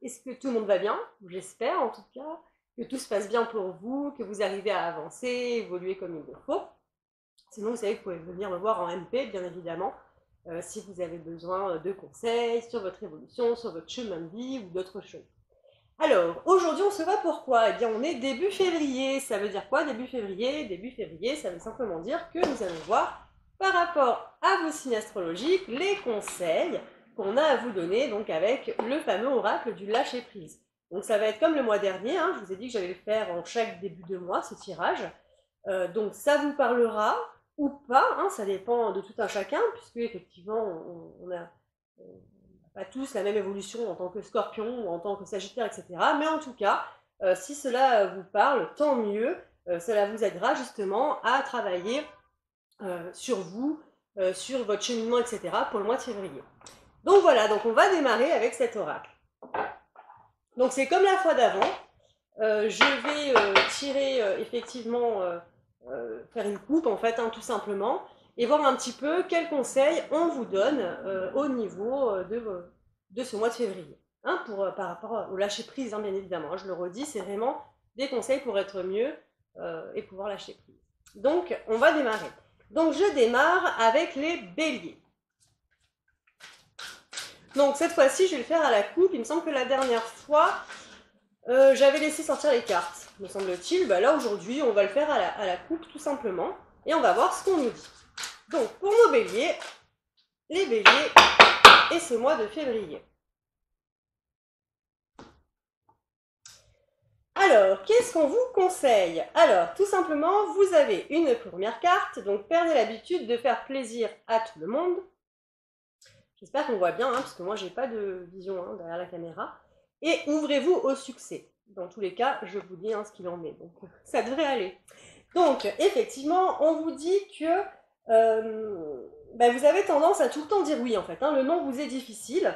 est-ce que tout le monde va bien? J'espère en tout cas que tout se passe bien pour vous, que vous arrivez à avancer, évoluer comme il le faut. Sinon, vous savez que vous pouvez venir me voir en MP, bien évidemment, si vous avez besoin de conseils sur votre évolution, sur votre chemin de vie ou d'autres choses. Alors, aujourd'hui, on se voit pourquoi? Eh bien, on est début février. Ça veut dire quoi, début février? Début février, ça veut simplement dire que nous allons voir, par rapport à vos signes astrologiques, les conseils qu'on a à vous donner, donc avec le fameux oracle du lâcher-prise. Donc, ça va être comme le mois dernier, hein, je vous ai dit que j'allais le faire en chaque début de mois, ce tirage. Donc, ça vous parlera ou pas, hein, ça dépend de tout un chacun, puisque effectivement, on a pas tous la même évolution en tant que scorpion ou en tant que sagittaire, etc. Mais en tout cas, si cela vous parle, tant mieux, cela vous aidera justement à travailler sur vous, sur votre cheminement, etc. pour le mois de février. Donc voilà, donc on va démarrer avec cet oracle. Donc c'est comme la fois d'avant, je vais tirer effectivement, faire une coupe en fait, hein, tout simplement, et voir un petit peu quels conseils on vous donne au niveau de ce mois de février, hein, par rapport au lâcher prise, hein, bien évidemment, hein, je le redis, c'est vraiment des conseils pour être mieux et pouvoir lâcher prise. Donc on va démarrer. Donc je démarre avec les béliers. Donc cette fois-ci je vais le faire à la coupe, il me semble que la dernière fois j'avais laissé sortir les cartes, me semble-t-il. Bah là aujourd'hui on va le faire à la coupe tout simplement et on va voir ce qu'on nous dit. Donc pour nos béliers, les béliers et ce mois de février. Alors, qu'est-ce qu'on vous conseille? Alors, tout simplement, vous avez une première carte, donc perdez l'habitude de faire plaisir à tout le monde. J'espère qu'on voit bien, hein, parce que moi j'ai pas de vision hein, derrière la caméra. Et ouvrez-vous au succès. Dans tous les cas, je vous dis hein, ce qu'il en est, donc ça devrait aller. Donc, effectivement, on vous dit que vous avez tendance à tout le temps dire oui, en fait. Hein, le non vous est difficile.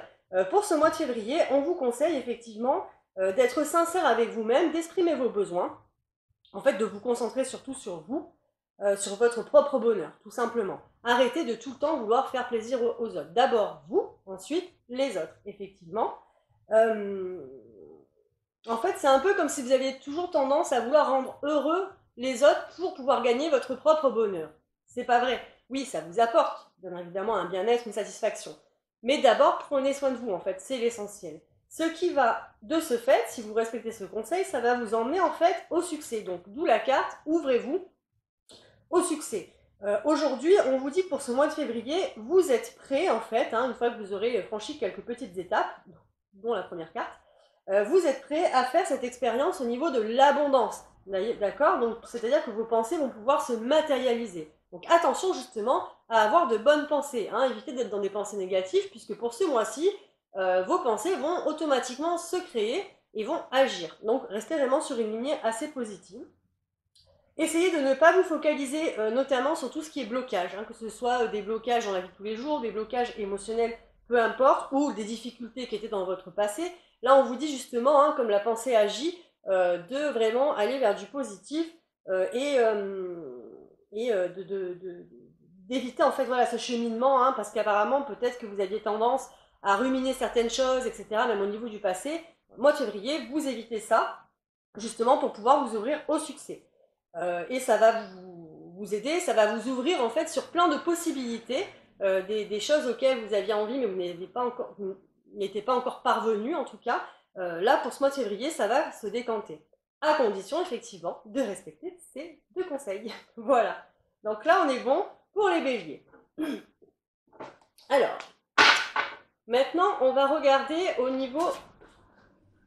Pour ce mois de février, on vous conseille effectivement d'être sincère avec vous-même, d'exprimer vos besoins, en fait, de vous concentrer surtout sur vous, sur votre propre bonheur, tout simplement. Arrêtez de tout le temps vouloir faire plaisir aux autres. D'abord vous, ensuite les autres, effectivement. En fait, c'est un peu comme si vous aviez toujours tendance à vouloir rendre heureux les autres pour pouvoir gagner votre propre bonheur. C'est pas vrai. Oui, ça vous apporte, bien évidemment, un bien-être, une satisfaction. Mais d'abord, prenez soin de vous, en fait, c'est l'essentiel. Ce qui va, de ce fait, si vous respectez ce conseil, ça va vous emmener, en fait, au succès. Donc, d'où la carte, ouvrez-vous au succès. Aujourd'hui, on vous dit que pour ce mois de février, vous êtes prêts, en fait, hein, une fois que vous aurez franchi quelques petites étapes, dont la première carte, vous êtes prêt à faire cette expérience au niveau de l'abondance. D'accord? Donc, c'est-à-dire que vos pensées vont pouvoir se matérialiser. Donc, attention justement à avoir de bonnes pensées. Hein, évitez d'être dans des pensées négatives, puisque pour ce mois-ci, vos pensées vont automatiquement se créer et vont agir. Donc, restez vraiment sur une lignée assez positive. Essayez de ne pas vous focaliser notamment sur tout ce qui est blocage, hein, que ce soit des blocages dans la vie de tous les jours, des blocages émotionnels, peu importe, ou des difficultés qui étaient dans votre passé. Là, on vous dit justement, hein, comme la pensée agit, de vraiment aller vers du positif d'éviter en fait voilà, ce cheminement, hein, parce qu'apparemment, peut-être que vous aviez tendance à ruminer certaines choses, etc., même au niveau du passé. Mois de février, vous évitez ça, justement pour pouvoir vous ouvrir au succès. Et ça va vous aider, ça va vous ouvrir en fait sur plein de possibilités, des choses auxquelles vous aviez envie mais vous n'étiez pas encore parvenu en tout cas. Là pour ce mois de février ça va se décanter, à condition effectivement de respecter ces deux conseils. Voilà, donc là on est bon pour les béliers. Alors, maintenant on va regarder au niveau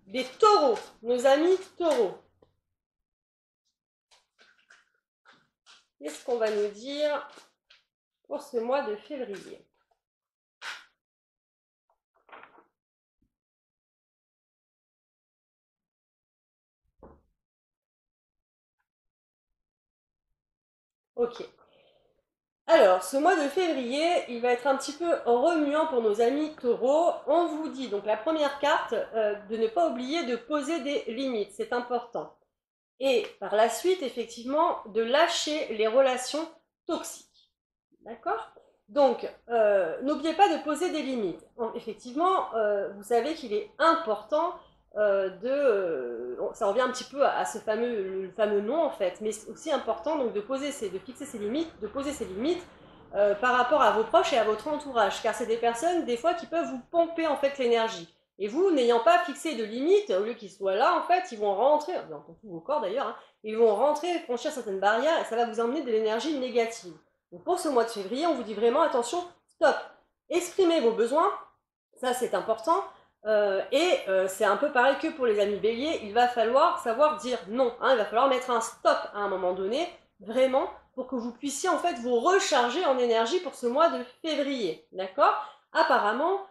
des taureaux, nos amis taureaux. Qu'est-ce qu'on va nous dire pour ce mois de février? Ok. Alors, ce mois de février, il va être un petit peu remuant pour nos amis taureaux. On vous dit, donc la première carte, de ne pas oublier de poser des limites, c'est important. Et par la suite, effectivement, de lâcher les relations toxiques. D'accord? Donc, n'oubliez pas de poser des limites. Effectivement, vous savez qu'il est important ça revient un petit peu à le fameux non en fait, mais c'est aussi important donc de fixer ses limites, de poser ses limites par rapport à vos proches et à votre entourage, car c'est des personnes des fois qui peuvent vous pomper en fait l'énergie. Et vous, n'ayant pas fixé de limites, au lieu qu'ils soient là, en fait, ils vont rentrer, dans tout vos corps d'ailleurs, hein, ils vont rentrer, franchir certaines barrières et ça va vous emmener de l'énergie négative. Donc pour ce mois de février, on vous dit vraiment attention, stop, exprimez vos besoins, ça c'est important, c'est un peu pareil que pour les amis béliers, il va falloir savoir dire non, hein, il va falloir mettre un stop à un moment donné, vraiment, pour que vous puissiez en fait vous recharger en énergie pour ce mois de février, d'accord? Apparemment,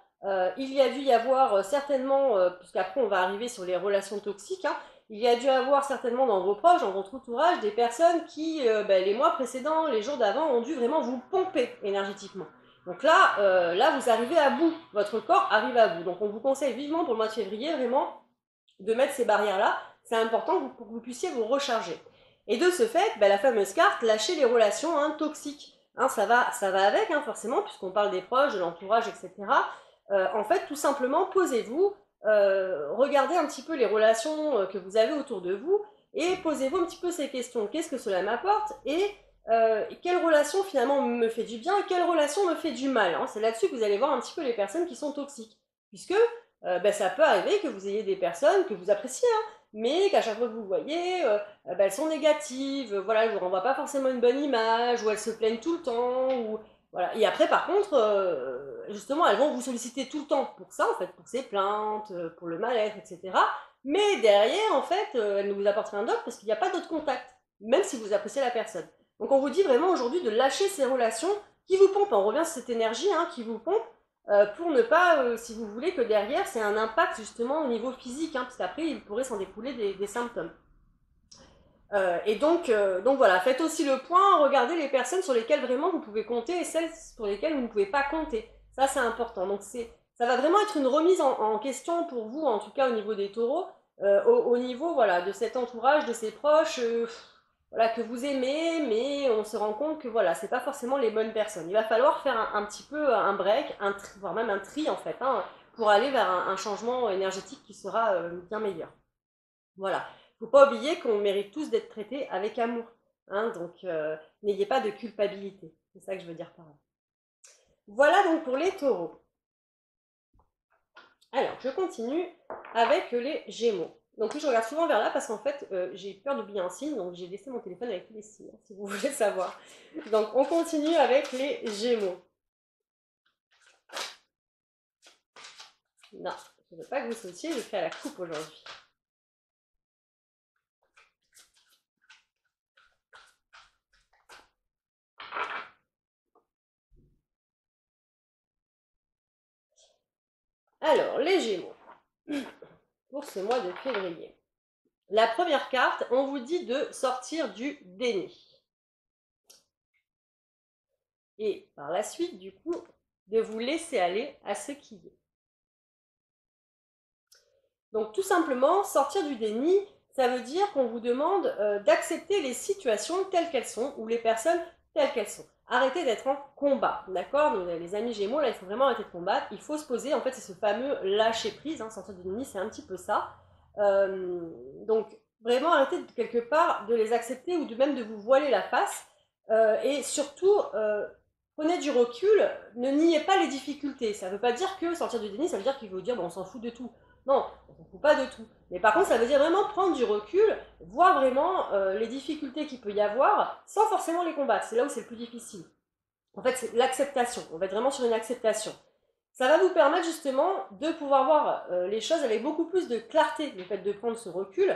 il y a dû y avoir certainement, puisqu'après on va arriver sur les relations toxiques, hein, il y a dû avoir certainement dans vos proches, dans votre entourage, des personnes qui, les mois précédents, les jours d'avant, ont dû vraiment vous pomper énergétiquement. Donc là, vous arrivez à bout, votre corps arrive à bout. Donc on vous conseille vivement pour le mois de février, vraiment, de mettre ces barrières-là. C'est important pour que vous puissiez vous recharger. Et de ce fait, la fameuse carte, lâcher les relations toxiques. Hein, ça va avec, hein, forcément, puisqu'on parle des proches, de l'entourage, etc. En fait, tout simplement, posez-vous, regardez un petit peu les relations que vous avez autour de vous et posez-vous un petit peu ces questions. Qu'est-ce que cela m'apporte et quelle relation finalement me fait du bien et quelle relation me fait du mal, hein. C'est là-dessus que vous allez voir un petit peu les personnes qui sont toxiques. Puisque ça peut arriver que vous ayez des personnes que vous appréciez, hein, mais qu'à chaque fois que vous voyez, elles sont négatives, voilà, elles ne vous renvoient pas forcément une bonne image, ou elles se plaignent tout le temps, ou voilà. Et après, par contre, justement, elles vont vous solliciter tout le temps pour ça, en fait, pour ces plaintes, pour le mal-être, etc. Mais derrière, en fait, elles ne vous apportent rien d'autre parce qu'il n'y a pas d'autre contact, même si vous appréciez la personne. Donc on vous dit vraiment aujourd'hui de lâcher ces relations qui vous pompent. On revient sur cette énergie qui vous pompe pour ne pas, si vous voulez, que derrière, c'est un impact justement au niveau physique, parce qu'après, il pourrait s'en découler des symptômes. Donc voilà, faites aussi le point, regardez les personnes sur lesquelles vraiment vous pouvez compter et celles sur lesquelles vous ne pouvez pas compter. Ça, c'est important. Donc ça va vraiment être une remise en question pour vous, en tout cas au niveau des taureaux, au niveau voilà, de cet entourage, de ses proches, voilà, que vous aimez, mais on se rend compte que voilà, c'est pas forcément les bonnes personnes. Il va falloir faire un petit peu un break, voire même un tri en fait, pour aller vers un changement énergétique qui sera bien meilleur. Voilà. Il ne faut pas oublier qu'on mérite tous d'être traités avec amour. Donc, n'ayez pas de culpabilité. C'est ça que je veux dire par là. Voilà donc pour les taureaux. Alors, je continue avec les gémeaux. Donc, oui, je regarde souvent vers là parce qu'en fait, j'ai peur d'oublier un signe. Donc, j'ai laissé mon téléphone avec tous les signes, si vous voulez savoir. Donc, on continue avec les gémeaux. Non, je ne veux pas que vous sautiez. Je fais à la coupe aujourd'hui. Alors, les Gémeaux, pour ce mois de février. La première carte, on vous dit de sortir du déni. Et par la suite, du coup, de vous laisser aller à ce qui est. Donc, tout simplement, sortir du déni, ça veut dire qu'on vous demande d'accepter les situations telles qu'elles sont, ou les personnes telles qu'elles sont. Arrêtez d'être en combat, d'accord? Les amis Gémeaux, là, il faut vraiment arrêter de combattre. Il faut se poser, en fait, c'est ce fameux lâcher prise, sortir du déni, c'est un petit peu ça. Donc, vraiment arrêtez quelque part de les accepter ou même de vous voiler la face. Et surtout, prenez du recul, ne niez pas les difficultés. Ça ne veut pas dire que sortir du déni, ça veut dire qu'il faut dire on s'en fout de tout. Non, on s'en fout pas de tout. Mais par contre, ça veut dire vraiment prendre du recul, voir vraiment les difficultés qu'il peut y avoir, sans forcément les combattre. C'est là où c'est le plus difficile. En fait, c'est l'acceptation. On va être vraiment sur une acceptation. Ça va vous permettre justement de pouvoir voir les choses avec beaucoup plus de clarté, le fait de prendre ce recul.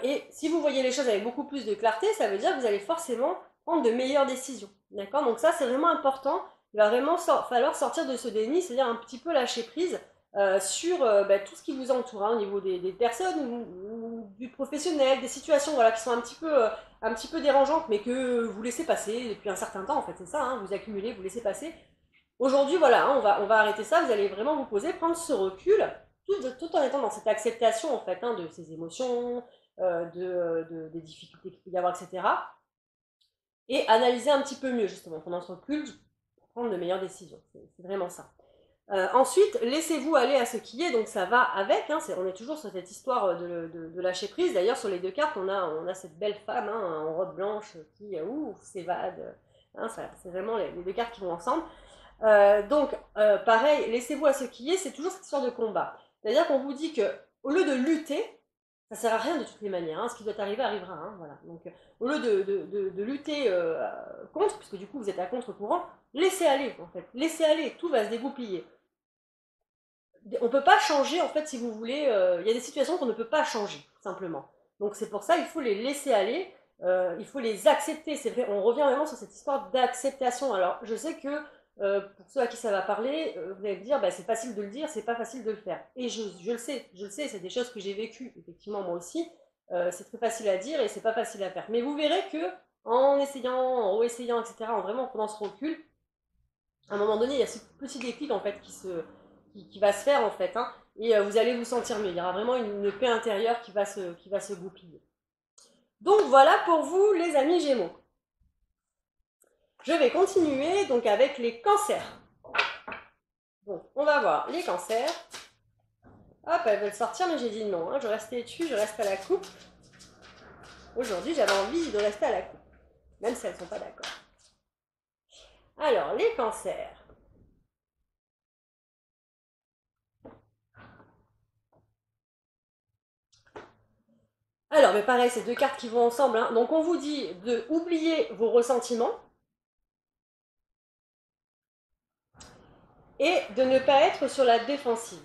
Et si vous voyez les choses avec beaucoup plus de clarté, ça veut dire que vous allez forcément prendre de meilleures décisions. D'accord? Donc ça, c'est vraiment important. Il va vraiment falloir sortir de ce déni, c'est-à-dire un petit peu lâcher prise sur tout ce qui vous entoure, au niveau des personnes ou du professionnel, des situations voilà, qui sont un petit peu dérangeantes, mais que vous laissez passer depuis un certain temps, en fait, c'est ça, vous accumulez, vous laissez passer. Aujourd'hui, voilà, on va arrêter ça, vous allez vraiment vous poser, prendre ce recul, tout en étant dans cette acceptation, en fait, de ces émotions, des difficultés qu'il peut y avoir, etc. Et analyser un petit peu mieux, justement, prendre ce recul prendre de meilleures décisions. C'est vraiment ça. Ensuite, laissez-vous aller à ce qui est, donc ça va avec, hein, on est toujours sur cette histoire de lâcher prise. D'ailleurs, sur les deux cartes, on a cette belle femme hein, en robe blanche qui s'évade. Hein, c'est vraiment les deux cartes qui vont ensemble. Pareil, laissez-vous à ce qui est, c'est toujours cette histoire de combat. C'est-à-dire qu'on vous dit que au lieu de lutter, ça sert à rien de toutes les manières. Hein, ce qui doit arriver arrivera. Hein, voilà. Donc, au lieu de lutter contre, puisque du coup vous êtes à contre-courant, laissez aller en fait. Laissez aller, tout va se dégoupiller. On ne peut pas changer, en fait, si vous voulez, il y a des situations qu'on ne peut pas changer, simplement. Donc c'est pour ça il faut les laisser aller, il faut les accepter. C'est vrai, on revient vraiment sur cette histoire d'acceptation. Alors je sais que pour ceux à qui ça va parler, vous allez me dire, bah, c'est facile de le dire, c'est pas facile de le faire. Et je le sais, c'est des choses que j'ai vécues, effectivement, moi aussi. C'est très facile à dire et c'est pas facile à faire. Mais vous verrez que en essayant, en réessayant, etc., en vraiment prenant ce recul, à un moment donné, il y a ce petit déclic, en fait, qui va se faire en fait, hein, et vous allez vous sentir mieux. Il y aura vraiment une paix intérieure qui va se goupiller. Donc voilà pour vous les amis Gémeaux. Je vais continuer donc avec les cancers. Donc on va voir les cancers. Hop, elles veulent sortir mais j'ai dit non, hein, je reste têtue, je reste à la coupe. Aujourd'hui j'avais envie de rester à la coupe, même si elles ne sont pas d'accord. Alors les cancers. Alors, mais pareil, c'est deux cartes qui vont ensemble. Hein. Donc, on vous dit de oublier vos ressentiments et de ne pas être sur la défensive.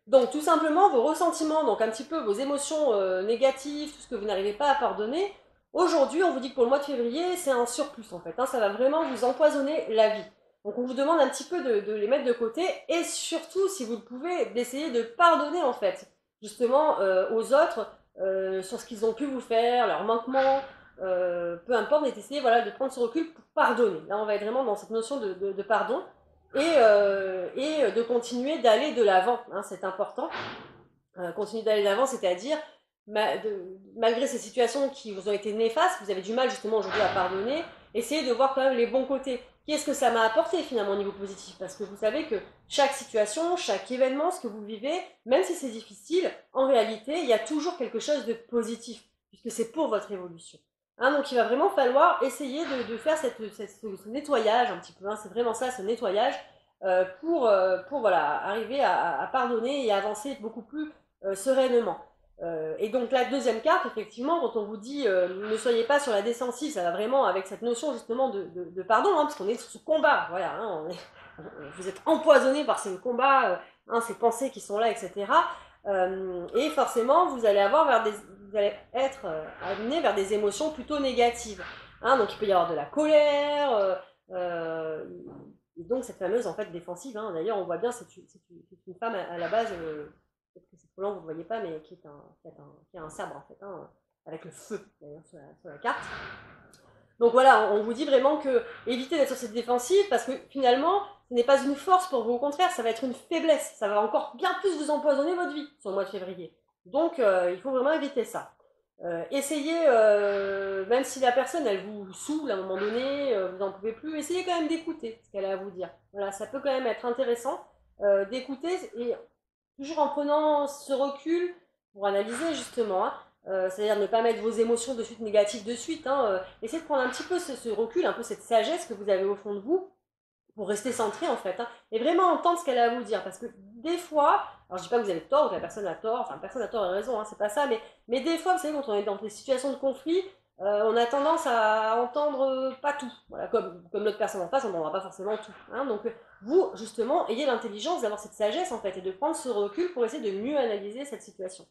Donc, tout simplement, vos ressentiments, donc un petit peu vos émotions négatives, tout ce que vous n'arrivez pas à pardonner, aujourd'hui, on vous dit que pour le mois de février, c'est un surplus, en fait. Hein, ça va vraiment vous empoisonner la vie. Donc, on vous demande un petit peu de les mettre de côté et surtout, si vous le pouvez, d'essayer de pardonner, en fait, justement, aux autres, sur ce qu'ils ont pu vous faire, leurs manquements, peu importe, mais d'essayer voilà, de prendre ce recul pour pardonner. Là, on va être vraiment dans cette notion de pardon et de continuer d'aller de l'avant, hein, c'est important. Continuer d'aller de l'avant, c'est-à-dire, malgré ces situations qui vous ont été néfastes, vous avez du mal justement aujourd'hui à pardonner, essayez de voir quand même les bons côtés. Qu'est-ce que ça m'a apporté finalement au niveau positif? Parce que vous savez que chaque situation, chaque événement, ce que vous vivez, même si c'est difficile, en réalité, il y a toujours quelque chose de positif, puisque c'est pour votre évolution. Hein, donc il va vraiment falloir essayer de faire ce nettoyage un petit peu, hein, c'est vraiment ça, ce nettoyage, pour voilà, arriver à pardonner et à avancer beaucoup plus sereinement. Et donc la deuxième carte, effectivement, quand on vous dit ne soyez pas sur la défensive, ça va vraiment avec cette notion justement de pardon, hein, parce qu'on est sur ce combat, voilà, hein, vous êtes empoisonné par ces combats, hein, ces pensées qui sont là, etc. Et forcément, vous allez être amené vers des émotions plutôt négatives. Hein, donc il peut y avoir de la colère, et donc cette fameuse en fait défensive. Hein, d'ailleurs, on voit bien, c'est une femme à la base. Peut-être que c'est trop lent, vous ne voyez pas, mais qui a un sabre en fait, hein, avec le feu d'ailleurs sur la carte. Donc voilà, on vous dit vraiment que évitez d'être sur cette défensive parce que finalement, ce n'est pas une force pour vous, au contraire, ça va être une faiblesse. Ça va encore bien plus vous empoisonner votre vie sur le mois de février. Donc il faut vraiment éviter ça. Essayez, même si la personne elle vous saoule à un moment donné, vous n'en pouvez plus, essayez quand même d'écouter ce qu'elle a à vous dire. Voilà, ça peut quand même être intéressant d'écouter et toujours en prenant ce recul pour analyser justement, hein, c'est-à-dire ne pas mettre vos émotions de suite négatives de suite, hein, essayez de prendre un petit peu ce recul, un peu cette sagesse que vous avez au fond de vous pour rester centré en fait, hein, et vraiment entendre ce qu'elle a à vous dire, parce que des fois, alors je dis pas que vous avez tort ou que la personne a tort, enfin personne a tort et raison, hein, c'est pas ça, mais des fois, vous savez, quand on est dans des situations de conflit, on a tendance à entendre pas tout, voilà, comme l'autre personne en face, on n'entendra pas forcément tout, hein, donc vous, justement, ayez l'intelligence d'avoir cette sagesse en fait, et de prendre ce recul pour essayer de mieux analyser cette situation.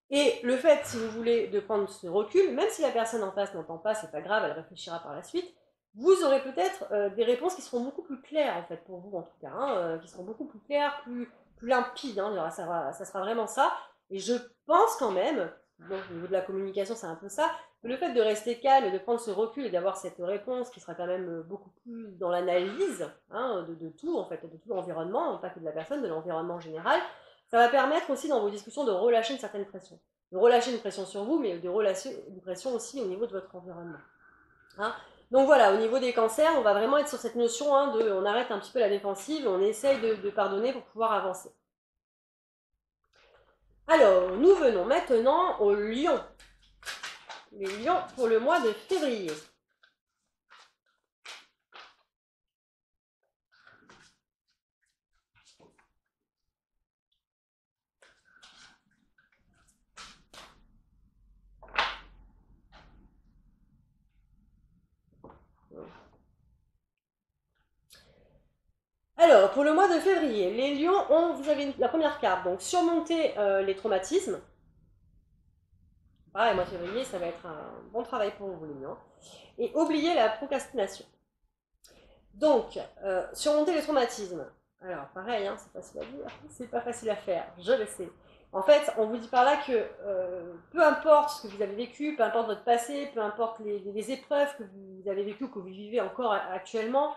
Et le fait, si vous voulez, de prendre ce recul, même si la personne en face n'entend pas, c'est pas grave, elle réfléchira par la suite, vous aurez peut-être des réponses qui seront beaucoup plus claires, en fait, pour vous, en tout cas, hein, qui seront beaucoup plus claires, plus limpides, hein, ça sera vraiment ça. Et je pense quand même, bon, au niveau de la communication, c'est un peu ça, que le fait de rester calme et de prendre ce recul et d'avoir cette réponse qui sera quand même beaucoup plus dans l'analyse, hein, de tout, en fait, de tout l'environnement, pas que de la personne, de l'environnement en général, ça va permettre aussi dans vos discussions de relâcher une certaine pression. De relâcher une pression sur vous, mais de relâcher une pression aussi au niveau de votre environnement. Hein, Donc voilà, au niveau des cancers, on va vraiment être sur cette notion de, on arrête un petit peu la défensive, on essaye de pardonner pour pouvoir avancer. Alors, nous venons maintenant aux lions. Les lions pour le mois de février. Alors, pour le mois de février, les lions vous avez la première carte, donc surmonter les traumatismes. Pareil, mois de février, ça va être un bon travail pour vous, les lions. Et oublier la procrastination. Donc, surmonter les traumatismes. Alors, pareil, c'est facile à dire, c'est pas facile à faire, je le sais. En fait, on vous dit par là que peu importe ce que vous avez vécu, peu importe votre passé, peu importe les épreuves que vous avez vécues, que vous vivez encore actuellement,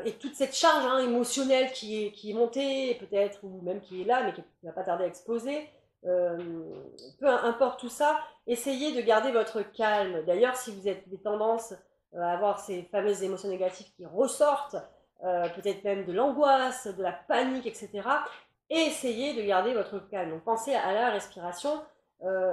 et toute cette charge émotionnelle qui est montée, peut-être, ou même qui est là, mais qui ne va pas tarder à exploser, peu importe tout ça, essayez de garder votre calme. D'ailleurs, si vous avez des tendances à avoir ces fameuses émotions négatives qui ressortent, peut-être même de l'angoisse, de la panique, etc., essayez de garder votre calme. Donc pensez à la respiration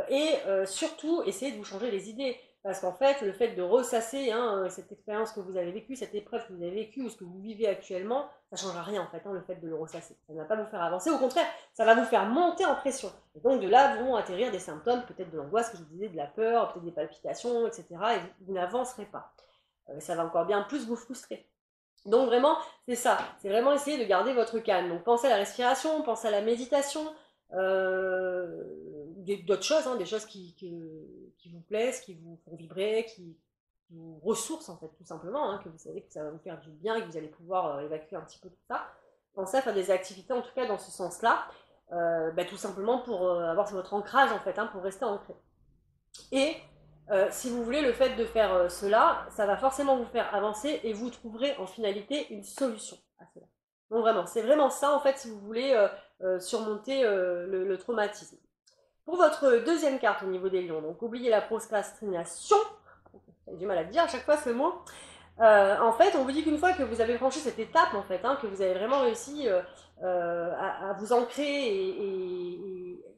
et surtout essayez de vous changer les idées. Parce qu'en fait, le fait de ressasser cette expérience que vous avez vécue, cette épreuve que vous avez vécue ou ce que vous vivez actuellement, ça ne changera rien en fait, le fait de le ressasser. Ça ne va pas vous faire avancer, au contraire, ça va vous faire monter en pression. Et donc de là vont atterrir des symptômes, peut-être de l'angoisse, que je vous disais, de la peur, peut-être des palpitations, etc. Et vous n'avancerez pas. Ça va encore bien plus vous frustrer. Donc vraiment, c'est ça, c'est vraiment essayer de garder votre calme. Donc pensez à la respiration, pensez à la méditation, d'autres choses, des choses qui vous plaisent, qui vous font vibrer, qui vous ressourcent en fait, tout simplement, que vous savez que ça va vous faire du bien et que vous allez pouvoir évacuer un petit peu tout ça. Pensez à faire des activités en tout cas dans ce sens-là, tout simplement pour avoir votre ancrage en fait, pour rester ancré. Et si vous voulez, le fait de faire cela, ça va forcément vous faire avancer et vous trouverez en finalité une solution à cela. Donc vraiment, c'est vraiment ça en fait si vous voulez surmonter le traumatisme. Pour votre deuxième carte au niveau des lions, donc oubliez la procrastination, j'ai du mal à dire à chaque fois ce mot. En fait, on vous dit qu'une fois que vous avez franchi cette étape, en fait, que vous avez vraiment réussi à vous ancrer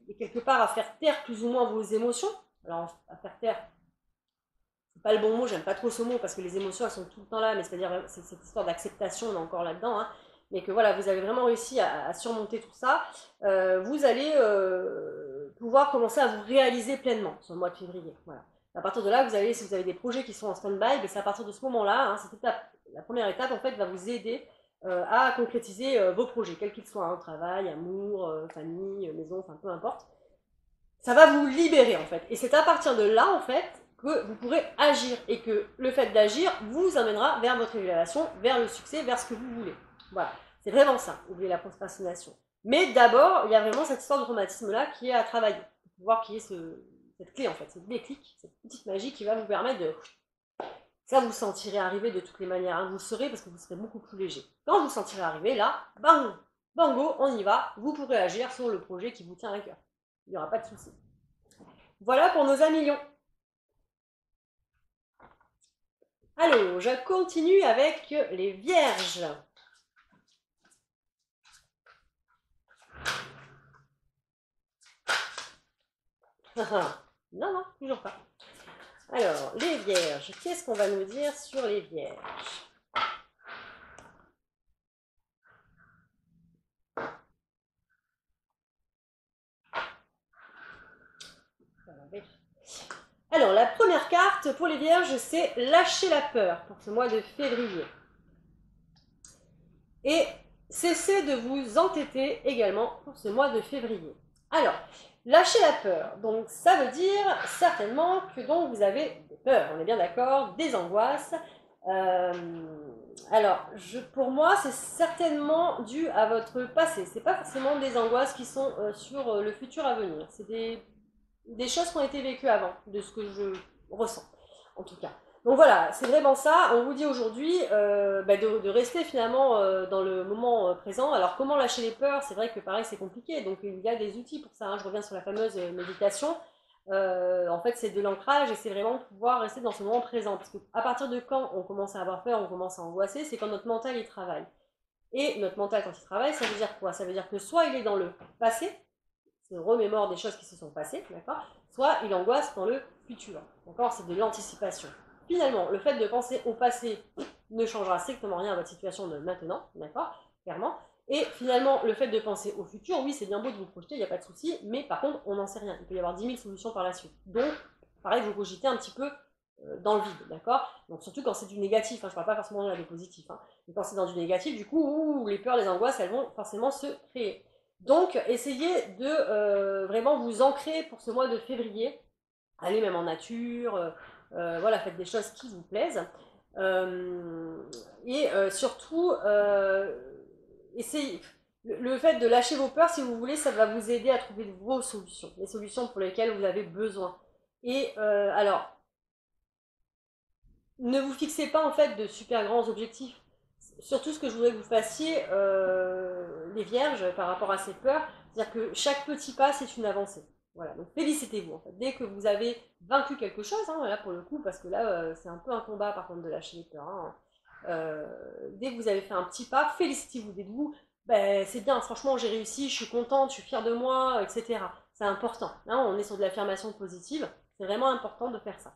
et quelque part à faire taire plus ou moins vos émotions. Alors, à faire taire, c'est pas le bon mot, j'aime pas trop ce mot parce que les émotions elles sont tout le temps là, mais c'est-à-dire c'est cette histoire d'acceptation, on est encore là-dedans, mais que voilà, vous avez vraiment réussi à surmonter tout ça, vous allez pouvoir commencer à vous réaliser pleinement sur le mois de février. Voilà. À partir de là, si vous avez des projets qui sont en stand-by, c'est à partir de ce moment-là, la première étape en fait va vous aider à concrétiser vos projets, quels qu'ils soient, travail, amour, famille, maison, enfin peu importe. Ça va vous libérer en fait. Et c'est à partir de là en fait que vous pourrez agir et que le fait d'agir vous amènera vers votre révélation, vers le succès, vers ce que vous voulez. Voilà, c'est vraiment ça, oubliez la procrastination. Mais d'abord, il y a vraiment cette histoire de traumatisme-là qui est à travailler, pour pouvoir qu'il y ait cette clé en fait, cette déclic, cette petite magie qui va vous permettre de... Ça, vous sentirez arriver de toutes les manières, vous le saurez parce que vous serez beaucoup plus léger. Quand vous sentirez arriver, là, bang, bango, on y va, vous pourrez agir sur le projet qui vous tient à cœur. Il n'y aura pas de souci. Voilà pour nos amis lions. Alors, je continue avec les vierges. Non, toujours pas. Alors, les vierges, qu'est-ce qu'on va nous dire sur les vierges ? Alors, la première carte pour les vierges, c'est lâcher la peur pour ce mois de février. Et cessez de vous entêter également pour ce mois de février. Alors, lâcher la peur, donc ça veut dire certainement que donc vous avez des peurs, on est bien d'accord, des angoisses. Alors, pour moi, c'est certainement dû à votre passé. C'est pas forcément des angoisses qui sont sur le futur à venir. C'est des choses qui ont été vécues avant, de ce que je ressens, en tout cas. Donc voilà, c'est vraiment ça. On vous dit aujourd'hui de rester finalement dans le moment présent. Alors comment lâcher les peurs ? C'est vrai que pareil, c'est compliqué. Donc il y a des outils pour ça. Je reviens sur la fameuse méditation. En fait, c'est de l'ancrage et c'est vraiment de pouvoir rester dans ce moment présent. Parce qu'à partir de quand on commence à avoir peur, on commence à angoisser, c'est quand notre mental il travaille. Et notre mental, quand il travaille, ça veut dire quoi? Ça veut dire que soit il est dans le passé, se remémore des choses qui se sont passées, d'accord? Soit il angoisse dans le futur, d'accord? C'est de l'anticipation. Finalement, le fait de penser au passé ne changera strictement rien à votre situation de maintenant, d'accord? Clairement. Et finalement, le fait de penser au futur, oui, c'est bien beau de vous projeter, il n'y a pas de souci, mais par contre, on n'en sait rien. Il peut y avoir 10 000 solutions par la suite. Donc, pareil, vous cogitez un petit peu dans le vide, d'accord? Donc, surtout quand c'est du négatif, hein, je ne parle pas forcément de positif, hein, mais quand c'est dans du négatif, du coup, les peurs, les angoisses, elles vont forcément se créer. Donc, essayez de vraiment vous ancrer pour ce mois de février. Allez même en nature, voilà, faites des choses qui vous plaisent. Surtout, essayez. Le fait de lâcher vos peurs, si vous voulez, ça va vous aider à trouver vos solutions, les solutions pour lesquelles vous avez besoin. Et alors, ne vous fixez pas en fait de super grands objectifs. Surtout ce que je voudrais que vous fassiez, les vierges, par rapport à ces peurs, c'est-à-dire que chaque petit pas, c'est une avancée. Voilà, donc félicitez-vous en fait. Dès que vous avez vaincu quelque chose, hein, là pour le coup, parce que là c'est un peu un combat par contre de lâcher les peurs. Hein. Dès que vous avez fait un petit pas, félicitez-vous, dites-vous, ben, c'est bien, franchement j'ai réussi, je suis contente, je suis fière de moi, etc. C'est important. Hein, on est sur de l'affirmation positive, c'est vraiment important de faire ça.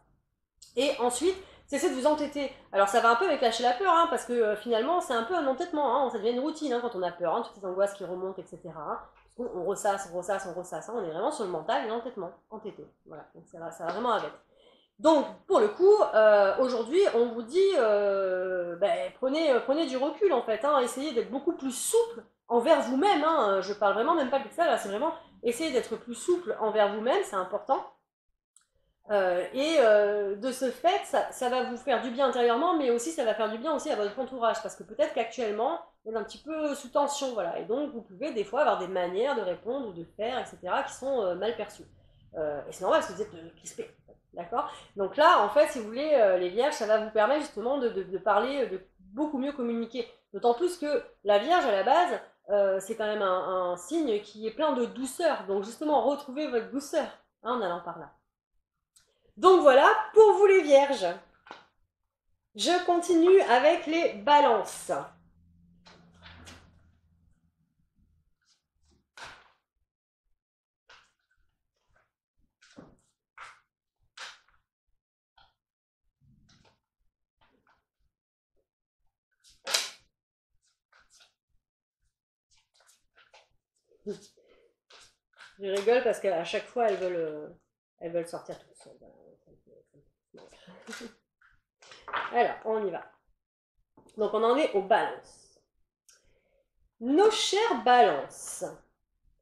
Et ensuite, cessez de vous entêter. Alors ça va un peu avec lâcher la peur, hein, parce que finalement c'est un peu un entêtement, hein, ça devient une routine hein, quand on a peur, hein, toutes ces angoisses qui remontent, etc. Hein, on ressasse, on ressasse, on ressasse, hein, on est vraiment sur le mental et l'entêtement, entêté. Voilà, donc ça va vraiment avec. Donc pour le coup, aujourd'hui on vous dit, prenez du recul en fait, hein, essayez d'être beaucoup plus souple envers vous-même. Hein, je parle vraiment même pas de ça, là c'est vraiment essayer d'être plus souple envers vous-même, c'est important. De ce fait, ça va vous faire du bien intérieurement, mais aussi ça va faire du bien aussi à votre entourage, parce que peut-être qu'actuellement, vous êtes un petit peu sous tension, voilà, et donc vous pouvez des fois avoir des manières de répondre ou de faire, etc., qui sont mal perçues. Et c'est normal parce que vous êtes crispé, d'accord? Donc là, en fait, si vous voulez, les vierges, ça va vous permettre justement de parler, de beaucoup mieux communiquer. D'autant plus que la vierge, à la base, c'est quand même un signe qui est plein de douceur, donc justement, retrouvez votre douceur hein, en allant par là. Donc voilà, pour vous les vierges. Je continue avec les balances. Je rigole parce qu'à chaque fois, elles veulent sortir toutes seules. Alors, on y va. Donc, on en est aux balances. Nos chères balances,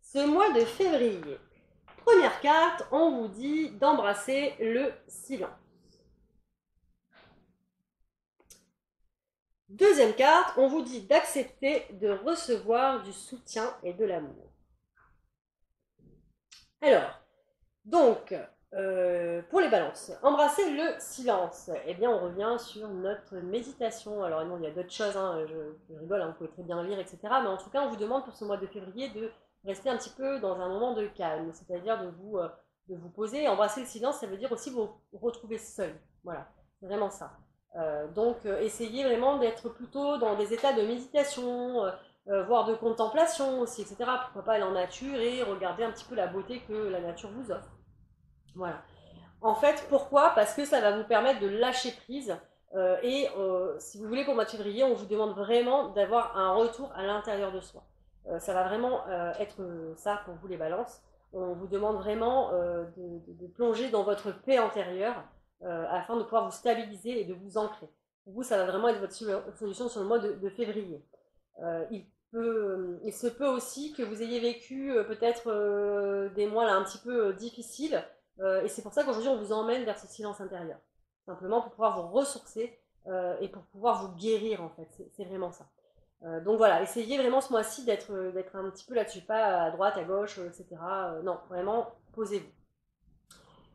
ce mois de février, première carte, on vous dit d'embrasser le silence. Deuxième carte, on vous dit d'accepter de recevoir du soutien et de l'amour. Alors, donc, pour les balances, embrasser le silence. Eh bien, on revient sur notre méditation. Alors, non, il y a d'autres choses, hein, je rigole, hein, vous pouvez très bien lire, etc. Mais en tout cas, on vous demande pour ce mois de février de rester un petit peu dans un moment de calme, c'est-à-dire de vous poser. Embrasser le silence, ça veut dire aussi vous retrouver seul. Voilà, c'est vraiment ça. Essayez vraiment d'être plutôt dans des états de méditation, voire de contemplation aussi, etc. Pourquoi pas aller en nature et regarder un petit peu la beauté que la nature vous offre. Voilà. En fait, pourquoi? Parce que ça va vous permettre de lâcher prise. Si vous voulez, pour le mois de février, on vous demande vraiment d'avoir un retour à l'intérieur de soi. Ça va vraiment être ça pour vous les balances. On vous demande vraiment de plonger dans votre paix intérieure afin de pouvoir vous stabiliser et de vous ancrer. Pour vous, ça va vraiment être votre solution sur le mois de février. Il se peut aussi que vous ayez vécu peut-être des mois là un petit peu difficiles et c'est pour ça qu'aujourd'hui on vous emmène vers ce silence intérieur. Simplement pour pouvoir vous ressourcer et pour pouvoir vous guérir en fait. C'est vraiment ça. Donc voilà, essayez vraiment ce mois-ci d'être un petit peu là-dessus, pas à droite, à gauche, etc. Non, vraiment, posez-vous.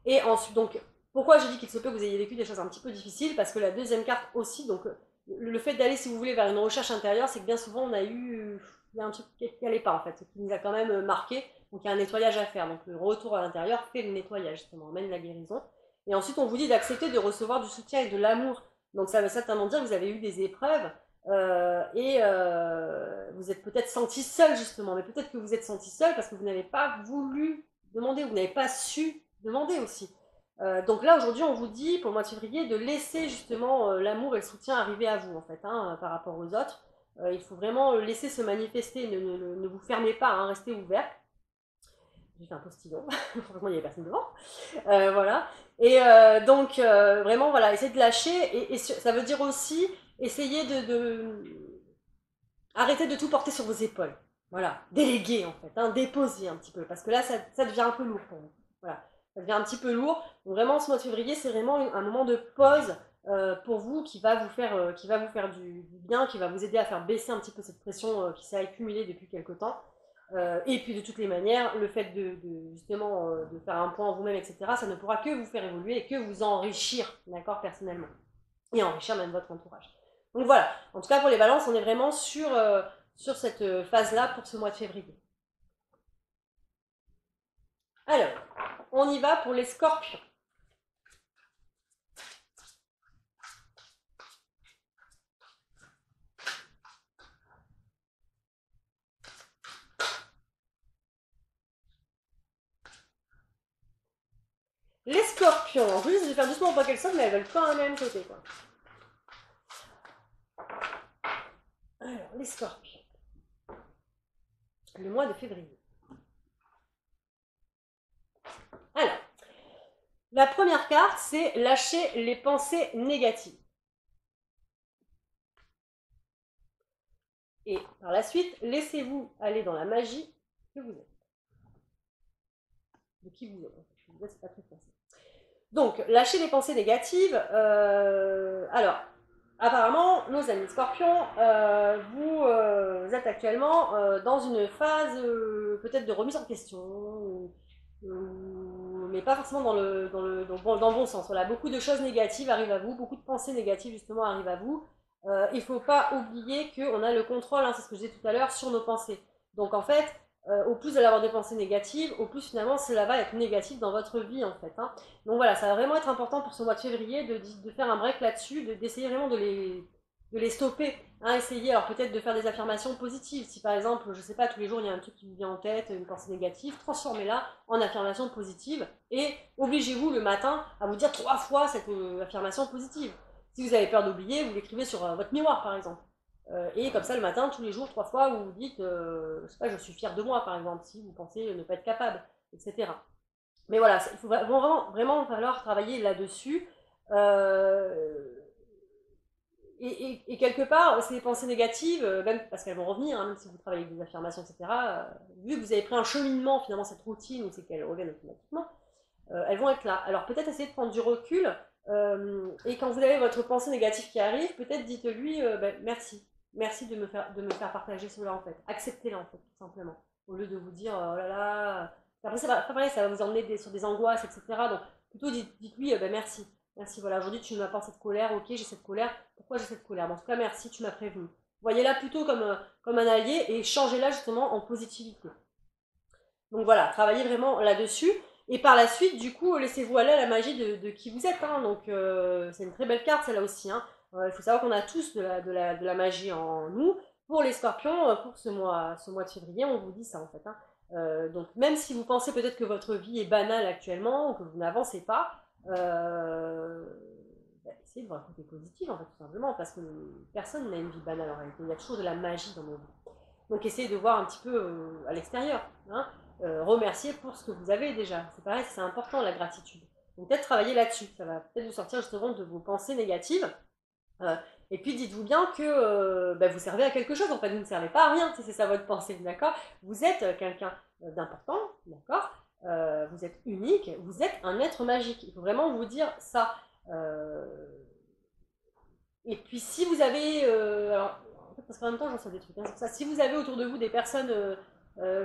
Et ensuite, donc, pourquoi j'ai dit qu'il se peut que vous ayez vécu des choses un petit peu difficiles? Parce que la deuxième carte aussi, donc le fait d'aller, si vous voulez, vers une recherche intérieure, c'est que bien souvent on a eu, il y a un truc qui n'allait pas en fait, qui nous a quand même marqué. Donc il y a un nettoyage à faire. Donc le retour à l'intérieur fait le nettoyage, justement, emmène la guérison. Et ensuite, on vous dit d'accepter de recevoir du soutien et de l'amour. Donc ça veut certainement dire que vous avez eu des épreuves vous êtes peut-être senti seul, justement. Mais peut-être que vous êtes senti seul parce que vous n'avez pas voulu demander, vous n'avez pas su demander aussi. Donc là, aujourd'hui, on vous dit, pour le mois de février, de laisser justement l'amour et le soutien arriver à vous, en fait, par rapport aux autres. Il faut vraiment laisser se manifester, ne vous fermez pas, restez ouvert. J'ai fait un postillon, franchement il n'y avait personne devant, voilà. Et donc vraiment voilà, essayez de lâcher, et ça veut dire aussi essayer arrêter de tout porter sur vos épaules, voilà, déléguer en fait, déposer un petit peu, parce que là ça devient un peu lourd pour vous, voilà, ça devient un petit peu lourd. Donc vraiment ce mois de février c'est vraiment un moment de pause pour vous qui va vous faire du bien, qui va vous aider à faire baisser un petit peu cette pression qui s'est accumulée depuis quelque temps. Et puis de toutes les manières, le fait justement de faire un point en vous-même, etc., ça ne pourra que vous faire évoluer et que vous enrichir, d'accord, personnellement. Et enrichir même votre entourage. Donc voilà, en tout cas pour les balances, on est vraiment sur cette phase-là pour ce mois de février. Alors, on y va pour les scorpions. Les scorpions, en plus, je vais faire doucement pour pas qu'elles sortent, mais elles veulent quand même côté, quoi. Alors, les scorpions. Le mois de février. Alors, la première carte, c'est lâcher les pensées négatives. Et par la suite, laissez-vous aller dans la magie que vous êtes. De qui vous êtes. Je vous c'est pas très facile. Donc, lâcher les pensées négatives. Alors, apparemment, nos amis scorpions, vous êtes actuellement dans une phase peut-être de remise en question, mais pas forcément dans le bon sens. Voilà, beaucoup de choses négatives arrivent à vous, beaucoup de pensées négatives justement arrivent à vous. Il ne faut pas oublier qu'on a le contrôle, c'est ce que je disais tout à l'heure, sur nos pensées. Donc en fait, au plus vous allez avoir des pensées négatives, au plus finalement cela va être négatif dans votre vie en fait. Donc voilà, ça va vraiment être important pour ce mois de février de faire un break là-dessus, d'essayer vraiment de les stopper. Essayez alors peut-être de faire des affirmations positives. Si par exemple, je sais pas, tous les jours il y a un truc qui vous vient en tête, une pensée négative, transformez-la en affirmation positive et obligez-vous le matin à vous dire 3 fois cette affirmation positive. Si vous avez peur d'oublier, vous l'écrivez sur votre miroir par exemple. Et comme ça le matin, tous les jours, 3 fois, vous vous dites, je sais pas, je suis fière de moi par exemple, si vous pensez ne pas être capable, etc. Mais voilà, il faut vraiment falloir travailler là-dessus. Et quelque part, ces pensées négatives, même parce qu'elles vont revenir, même si vous travaillez avec des affirmations, etc., vu que vous avez pris un cheminement, finalement, cette routine, où c'est qu'elles reviennent automatiquement, elles vont être là. Alors peut-être essayer de prendre du recul, et quand vous avez votre pensée négative qui arrive, peut-être dites-lui, merci. Merci de me faire partager cela, en fait. Acceptez-la, en fait, tout simplement. Au lieu de vous dire, oh là là... Après, ça va vous emmener sur des angoisses, etc. Donc, plutôt dites-lui, merci. Merci, voilà, aujourd'hui tu m'apportes cette colère, ok, j'ai cette colère, pourquoi j'ai cette colère? En tout cas, merci, tu m'as prévenu. Voyez-la plutôt comme un allié et changez-la justement en positivité. Donc voilà, travaillez vraiment là-dessus. Et par la suite, du coup, laissez-vous aller à la magie de qui vous êtes. Donc c'est une très belle carte, celle-là aussi. Il faut savoir qu'on a tous de la magie en nous. Pour les scorpions, pour ce mois de février, on vous dit ça en fait. Donc même si vous pensez peut-être que votre vie est banale actuellement, ou que vous n'avancez pas, essayez de voir le côté positif en fait, tout simplement, parce que personne n'a une vie banale en réalité. Il y a toujours de la magie dans nos vies. Donc essayez de voir un petit peu à l'extérieur. Remercier pour ce que vous avez déjà. C'est pareil, c'est important la gratitude. Donc peut-être travailler là-dessus. Ça va peut-être vous sortir justement de vos pensées négatives. Et puis dites-vous bien que vous servez à quelque chose. En fait, vous ne servez pas à rien si c'est ça votre pensée, d'accord? Vous êtes quelqu'un d'important, d'accord? Vous êtes unique, vous êtes un être magique. Il faut vraiment vous dire ça. Et puis si vous avez... alors, parce qu'en même temps, j'en sais des trucs. C'est pour ça. Si vous avez autour de vous des personnes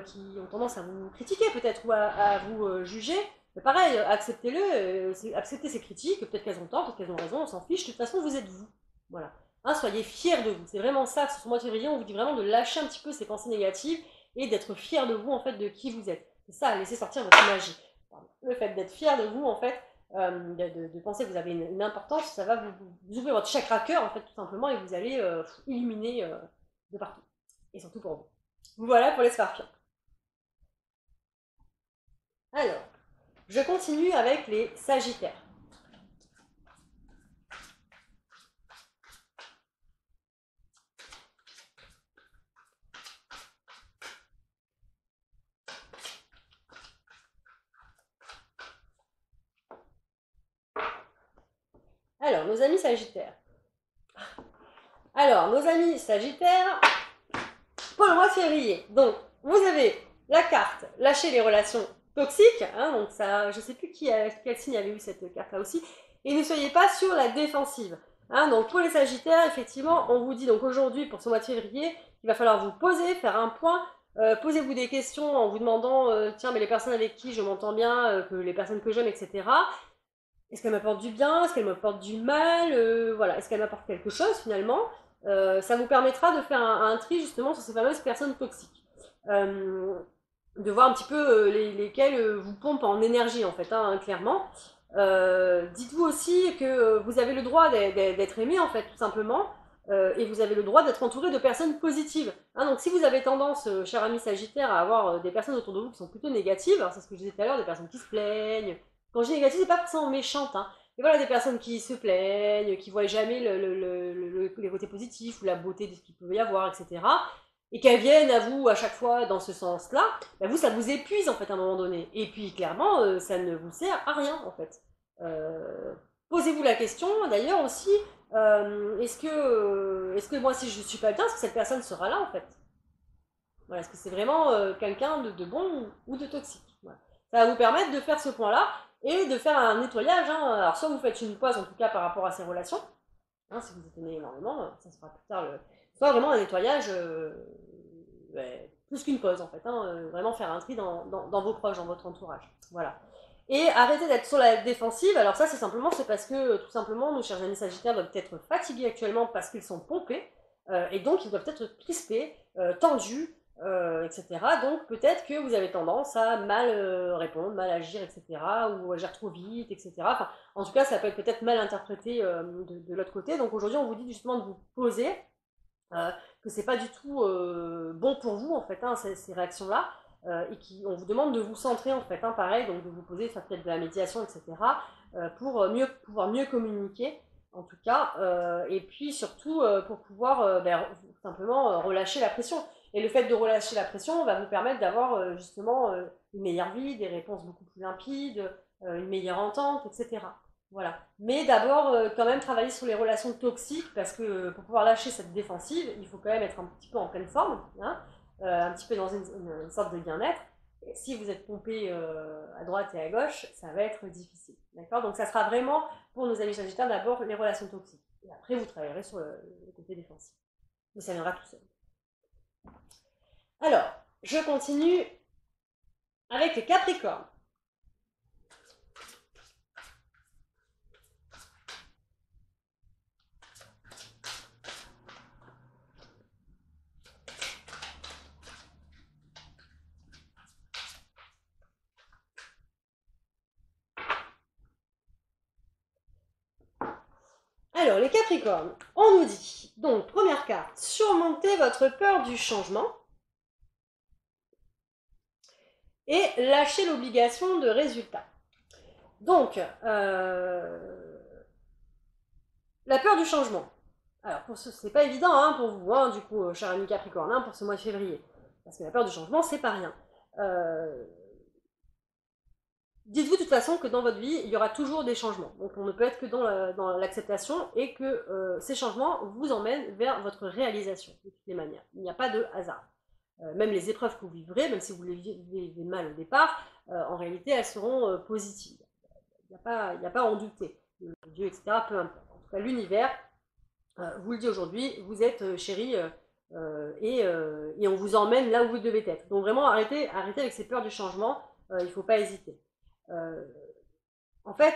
qui ont tendance à vous critiquer peut-être ou à vous juger, mais pareil, acceptez-le, acceptez ces critiques, peut-être qu'elles ont tort, peut-être qu'elles ont raison, on s'en fiche, de toute façon vous êtes vous. Voilà. Soyez fiers de vous, c'est vraiment ça, ce mois de février, on vous dit vraiment de lâcher un petit peu ces pensées négatives et d'être fiers de vous, en fait, de qui vous êtes. C'est ça, laissez sortir votre magie. Le fait d'être fier de vous, en fait, de penser que vous avez une importance, ça va vous ouvrir votre chakra cœur, en fait, tout simplement, et vous allez illuminer de partout. Et surtout pour vous. Voilà pour les scorpions. Alors, je continue avec les sagittaires. Alors, nos amis sagittaires. Alors, nos amis sagittaires, pour le mois de février. Donc, vous avez la carte lâcher les relations toxiques. Hein, donc, ça, je ne sais plus quel signe avait eu cette carte-là aussi. Et ne soyez pas sur la défensive. Hein, donc, pour les sagittaires, effectivement, on vous dit donc aujourd'hui, pour ce mois de février, il va falloir vous poser, faire un point. Posez-vous des questions en vous demandant tiens, mais les personnes avec qui je m'entends bien, que les personnes que j'aime, etc. Est-ce qu'elle m'apporte du bien? Est-ce qu'elle m'apporte du mal? Voilà, est-ce qu'elle m'apporte quelque chose finalement? Ça vous permettra de faire un tri justement sur ces fameuses personnes toxiques. De voir un petit peu lesquelles vous pompent en énergie en fait, hein, clairement. Dites-vous aussi que vous avez le droit d'être aimé en fait, tout simplement. Et vous avez le droit d'être entouré de personnes positives. Hein, donc si vous avez tendance, cher ami Sagittaire, à avoir des personnes autour de vous qui sont plutôt négatives, alors c'est ce que je disais tout à l'heure, des personnes qui se plaignent. Quand je dis négative, c'est pas forcément méchante, hein. Mais voilà, des personnes qui se plaignent, qui voient jamais les côtés positifs ou la beauté de ce qu'il peut y avoir, etc. Et qu'elles viennent à vous à chaque fois dans ce sens-là, bah vous, ça vous épuise en fait à un moment donné. Et puis clairement, ça ne vous sert à rien en fait. Posez-vous la question, d'ailleurs aussi, est-ce que moi si je suis pas bien, est-ce que cette personne sera là en fait? Voilà, est-ce que c'est vraiment quelqu'un de bon ou de toxique? Voilà. Ça va vous permettre de faire ce point-là et de faire un nettoyage. Hein. Alors soit vous faites une pause en tout cas par rapport à ces relations, hein, si vous y tenez énormément, ça sera plus tard soit vraiment un nettoyage plus qu'une pause en fait, hein, vraiment faire un tri dans vos proches, dans votre entourage. Voilà. Et arrêtez d'être sur la défensive. Alors ça, c'est parce que tout simplement, nos chers amis sagittaires doivent être fatigués actuellement parce qu'ils sont pompés. Et donc, ils doivent être crispés, tendus, etc. Donc, peut-être que vous avez tendance à mal répondre, mal agir, etc. Ou agir trop vite, etc. Enfin, en tout cas, ça peut être peut-être mal interprété de l'autre côté. Donc, aujourd'hui, on vous dit justement de vous poser, que c'est pas du tout bon pour vous, en fait, hein, ces réactions-là. Et on vous demande de vous centrer en fait, hein, pareil, donc de vous poser, faire peut-être de la médiation, etc., pour pouvoir mieux communiquer, en tout cas, et puis surtout pour pouvoir simplement relâcher la pression. Et le fait de relâcher la pression va vous permettre d'avoir justement une meilleure vie, des réponses beaucoup plus limpides, une meilleure entente, etc. Voilà. Mais d'abord, quand même travailler sur les relations toxiques, parce que pour pouvoir lâcher cette défensive, il faut quand même être un petit peu en pleine forme, hein, un petit peu dans une sorte de bien-être. Et si vous êtes pompé à droite et à gauche, ça va être difficile. D'accord? Donc ça sera vraiment, pour nos amis sagittaires, d'abord les relations toxiques. Et après, vous travaillerez sur le côté défensif. Mais ça viendra tout seul. Alors, je continue avec les Capricornes. Alors, les Capricornes, on nous dit, donc, première carte, surmontez votre peur du changement et lâchez l'obligation de résultat. Donc, la peur du changement. Alors, c'est pas évident hein, pour vous, hein, du coup, cher ami Capricorne, hein, pour ce mois de février. Parce que la peur du changement, c'est pas rien. Dites-vous de toute façon que dans votre vie, il y aura toujours des changements. Donc on ne peut être que dans l'acceptation et que ces changements vous emmènent vers votre réalisation, de toutes les manières. Il n'y a pas de hasard. Même les épreuves que vous vivrez, même si vous les vivez mal au départ, en réalité, elles seront positives. Il n'y a pas à en douter. Dieu, etc., peu importe. En tout cas, l'univers vous le dit aujourd'hui, vous êtes chéri et on vous emmène là où vous devez être. Donc vraiment, arrêtez avec ces peurs du changement, il ne faut pas hésiter. En fait,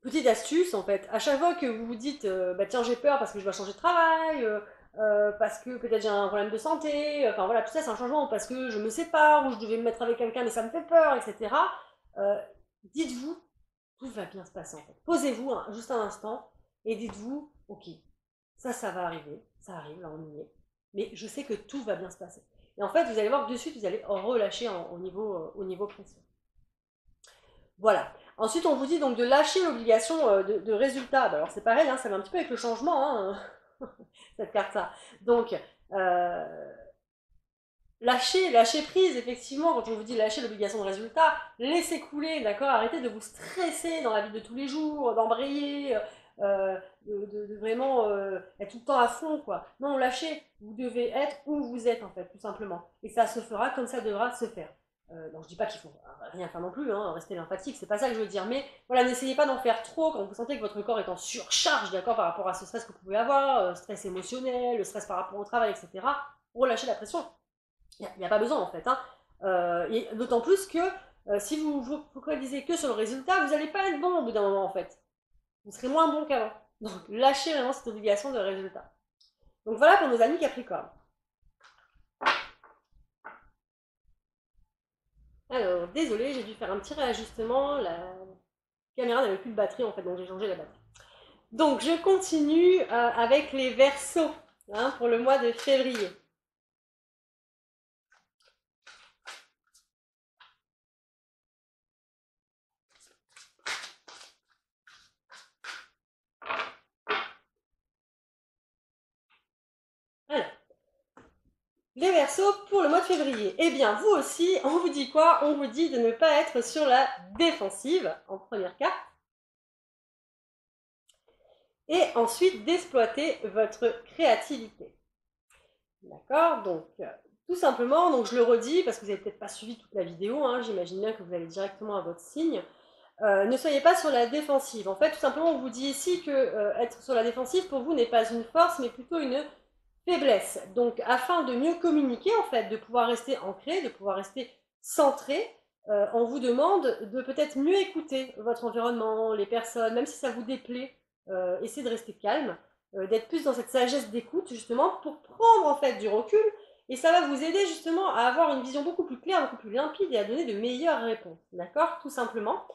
petite astuce, en fait, à chaque fois que vous vous dites, bah tiens, j'ai peur parce que je dois changer de travail, parce que peut-être j'ai un problème de santé, enfin voilà, tout ça c'est un changement, parce que je me sépare, ou je devais me mettre avec quelqu'un mais ça me fait peur, etc. Dites-vous, tout va bien se passer en fait. Posez-vous juste un instant et dites-vous, ok, ça va arriver, ça arrive, là on y est, mais je sais que tout va bien se passer. Et en fait, vous allez voir que de suite, vous allez relâcher au niveau pression. Voilà. Ensuite, on vous dit donc de lâcher l'obligation de résultat. Bah, alors c'est pareil, hein, ça va un petit peu avec le changement, hein, cette carte-là. Donc, lâcher prise, effectivement, quand on vous dit lâcher l'obligation de résultat, laissez couler, d'accord. Arrêtez de vous stresser dans la vie de tous les jours, d'embrayer, de vraiment être tout le temps à fond, quoi. Non, lâchez. Vous devez être où vous êtes, en fait, tout simplement. Et ça se fera comme ça devra se faire. Donc je dis pas qu'il faut rien faire non plus, hein, rester lymphatique, c'est pas ça que je veux dire, mais voilà, n'essayez pas d'en faire trop quand vous sentez que votre corps est en surcharge, d'accord, par rapport à ce stress que vous pouvez avoir, stress émotionnel, le stress par rapport au travail, etc. Relâchez la pression. Il n'y a pas besoin en fait, hein. Et d'autant plus que si vous vous focalisez que sur le résultat, vous n'allez pas être bon au bout d'un moment en fait. Vous serez moins bon qu'avant. Donc lâchez vraiment cette obligation de résultat. Donc voilà pour nos amis Capricorne. Alors, désolé, j'ai dû faire un petit réajustement. La caméra n'avait plus de batterie en fait, donc j'ai changé la batterie. Donc, je continue avec les Verseaux hein, pour le mois de février. Alors, les Verseaux pour le mois de février. Eh bien, vous aussi, on vous dit quoi? On vous dit de ne pas être sur la défensive en première carte. Et ensuite d'exploiter votre créativité. D'accord? Donc, tout simplement, donc je le redis parce que vous n'avez peut-être pas suivi toute la vidéo, hein, j'imagine bien que vous allez directement à votre signe. Ne soyez pas sur la défensive. En fait, tout simplement, on vous dit ici que être sur la défensive pour vous n'est pas une force, mais plutôt une faiblesse. Donc, afin de mieux communiquer, en fait, de pouvoir rester ancré, de pouvoir rester centré, on vous demande de peut-être mieux écouter votre environnement, les personnes, même si ça vous déplaît, essayez de rester calme, d'être plus dans cette sagesse d'écoute, justement, pour prendre, en fait, du recul, et ça va vous aider, justement, à avoir une vision beaucoup plus claire, beaucoup plus limpide, et à donner de meilleures réponses, d'accord? Tout simplement.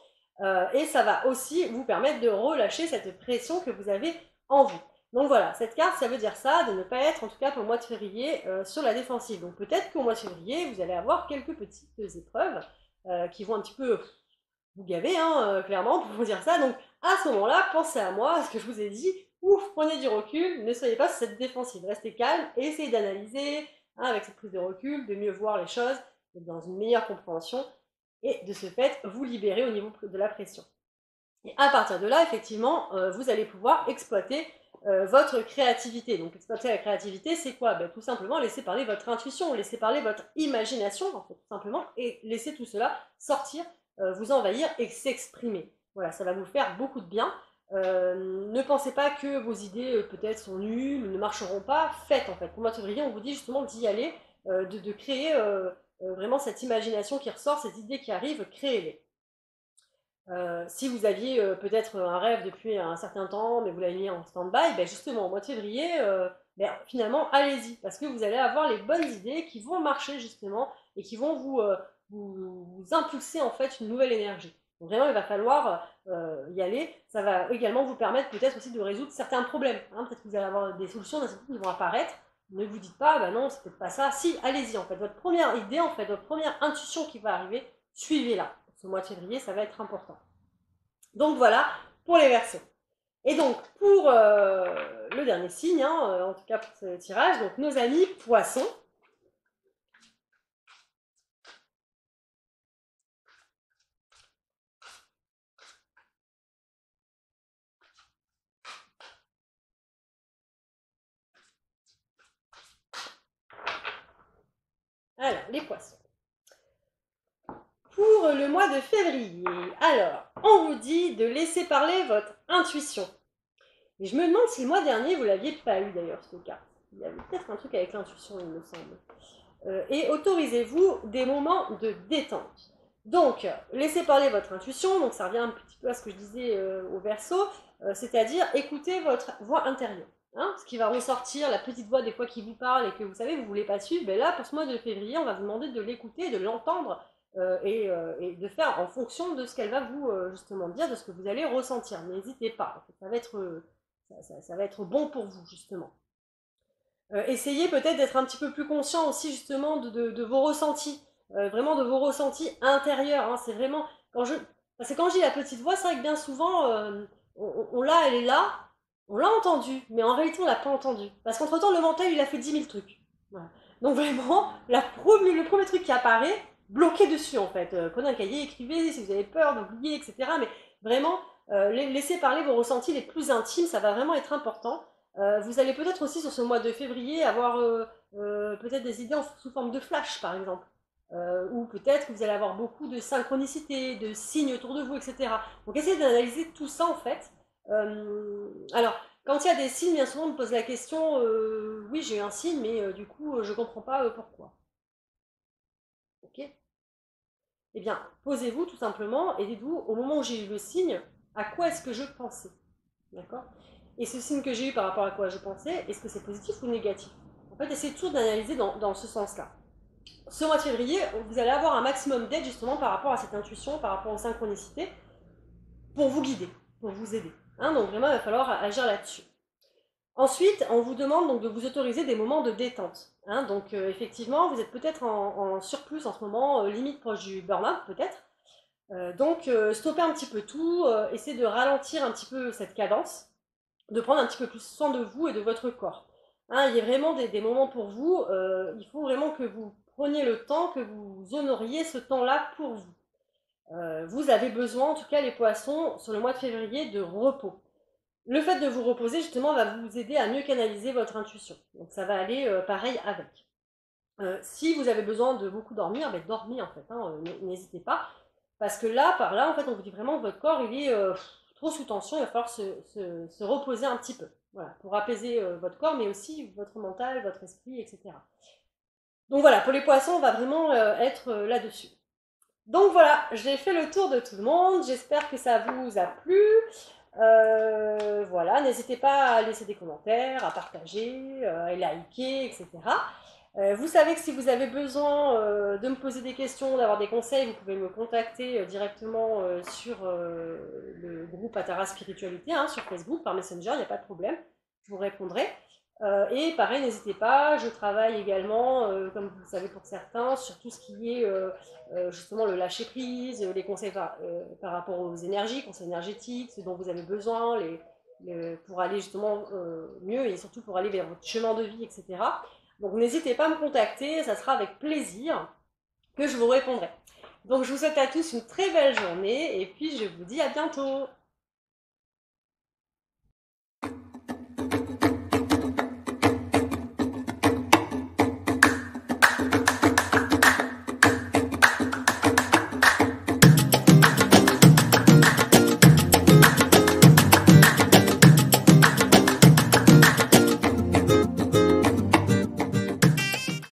Et ça va aussi vous permettre de relâcher cette pression que vous avez en vous. Donc voilà, cette carte, ça veut dire ça, de ne pas être, en tout cas pour le mois de février, sur la défensive. Donc peut-être qu'au mois de février, vous allez avoir quelques petites épreuves qui vont un petit peu vous gaver, hein, clairement, pour vous dire ça. Donc à ce moment-là, pensez à moi, à ce que je vous ai dit, ouf, prenez du recul, ne soyez pas sur cette défensive, restez calme, essayez d'analyser, hein, avec cette prise de recul, de mieux voir les choses, dans une meilleure compréhension, et de ce fait, vous libérer au niveau de la pression. Et à partir de là, effectivement, vous allez pouvoir exploiter votre créativité. Donc exploiter la créativité, c'est quoi? Tout simplement laisser parler votre intuition, laisser parler votre imagination, en fait, tout simplement, et laisser tout cela sortir, vous envahir et s'exprimer. Voilà, ça va vous faire beaucoup de bien. Ne pensez pas que vos idées peut-être sont nulles, ne marcheront pas. Faites en fait. Pour le mois de février, on vous dit justement d'y aller, de créer vraiment cette imagination qui ressort, cette idée qui arrive, créez-les. Si vous aviez peut-être un rêve depuis un certain temps, mais vous l'avez mis en stand-by, justement au mois de février, finalement, allez-y, parce que vous allez avoir les bonnes idées qui vont marcher justement et qui vont vous impulser en fait une nouvelle énergie. Donc vraiment, il va falloir y aller. Ça va également vous permettre peut-être aussi de résoudre certains problèmes. Hein. Peut-être que vous allez avoir des solutions qui vont apparaître. Ne vous dites pas, non, c'est peut-être pas ça. Si, allez-y en fait. Votre première idée, en fait, votre première intuition qui va arriver, suivez-la. Ce mois de février, ça va être important. Donc voilà pour les Verseaux. Et donc pour le dernier signe, hein, en tout cas pour ce tirage, donc nos amis Poissons. Alors, les Poissons. Pour le mois de février, alors, on vous dit de laisser parler votre intuition. Et je me demande si le mois dernier, vous ne l'aviez pas eu d'ailleurs, ce cas. Il y avait peut-être un truc avec l'intuition, il me semble. Et autorisez-vous des moments de détente. Donc, laissez parler votre intuition, donc ça revient un petit peu à ce que je disais au Verseau, c'est-à-dire écoutez votre voix intérieure. Hein, ce qui va ressortir, la petite voix des fois qui vous parle et que vous savez, vous ne voulez pas suivre, ben là, pour ce mois de février, on va vous demander de l'écouter, de l'entendre et de faire en fonction de ce qu'elle va vous justement dire, de ce que vous allez ressentir. N'hésitez pas, en fait, ça va être bon pour vous, justement. Essayez peut-être d'être un petit peu plus conscient aussi, justement, de vos ressentis, vraiment de vos ressentis intérieurs. Hein, c'est vraiment, parce que quand je dis la petite voix, c'est vrai que bien souvent, on l'a, elle est là, on l'a entendu, mais en réalité, on l'a pas entendu. Parce qu'entre-temps, le mental, il a fait 10 000 trucs. Voilà. Donc vraiment, le premier truc qui apparaît, bloquez dessus, en fait. Prenez un cahier, écrivez si vous avez peur d'oublier, etc. Mais vraiment, laissez parler vos ressentis les plus intimes, ça va vraiment être important. Vous allez peut-être aussi, sur ce mois de février, avoir peut-être des idées sous forme de flash, par exemple. Ou peut-être que vous allez avoir beaucoup de synchronicité, de signes autour de vous, etc. Donc essayez d'analyser tout ça, en fait. Alors, quand il y a des signes, bien souvent on me pose la question oui, j'ai eu un signe, mais du coup, je ne comprends pas pourquoi. Ok. Eh bien, posez-vous tout simplement et dites-vous, au moment où j'ai eu le signe, à quoi est-ce que je pensais? D'accord? Et ce signe que j'ai eu par rapport à quoi je pensais, est-ce que c'est positif ou négatif? En fait, essayez toujours d'analyser dans ce sens-là. Ce mois de février, vous allez avoir un maximum d'aide justement par rapport à cette intuition, par rapport aux synchronicités, pour vous guider, pour vous aider. Hein, donc vraiment, il va falloir agir là-dessus. Ensuite, on vous demande donc de vous autoriser des moments de détente. Hein, donc effectivement, vous êtes peut-être en surplus en ce moment, limite proche du burn-out peut-être. Donc stoppez un petit peu tout, essayez de ralentir un petit peu cette cadence, de prendre un petit peu plus soin de vous et de votre corps. Hein, il y a vraiment des moments pour vous, il faut vraiment que vous preniez le temps, que vous honoriez ce temps-là pour vous. Vous avez besoin, en tout cas les poissons, sur le mois de février, de repos. Le fait de vous reposer, justement, va vous aider à mieux canaliser votre intuition. Donc ça va aller pareil avec. Si vous avez besoin de beaucoup dormir, ben dormez en fait, hein, n'hésitez pas. Parce que là, par là, en fait, on vous dit vraiment que votre corps, il est trop sous tension, il va falloir se reposer un petit peu. Voilà, pour apaiser votre corps, mais aussi votre mental, votre esprit, etc. Donc voilà, pour les poissons, on va vraiment être là-dessus. Donc voilà, j'ai fait le tour de tout le monde, j'espère que ça vous a plu. Voilà, n'hésitez pas à laisser des commentaires, à partager, à liker, etc. Vous savez que si vous avez besoin de me poser des questions, d'avoir des conseils, vous pouvez me contacter directement sur le groupe Atara Spiritualité, hein, sur Facebook, par Messenger, il n'y a pas de problème, je vous répondrai. Et pareil, n'hésitez pas, je travaille également, comme vous le savez pour certains, sur tout ce qui est justement le lâcher-prise, les conseils par rapport aux énergies, conseils énergétiques, ce dont vous avez besoin, pour aller justement mieux et surtout pour aller vers votre chemin de vie, etc. Donc n'hésitez pas à me contacter, ça sera avec plaisir que je vous répondrai. Donc je vous souhaite à tous une très belle journée et puis je vous dis à bientôt.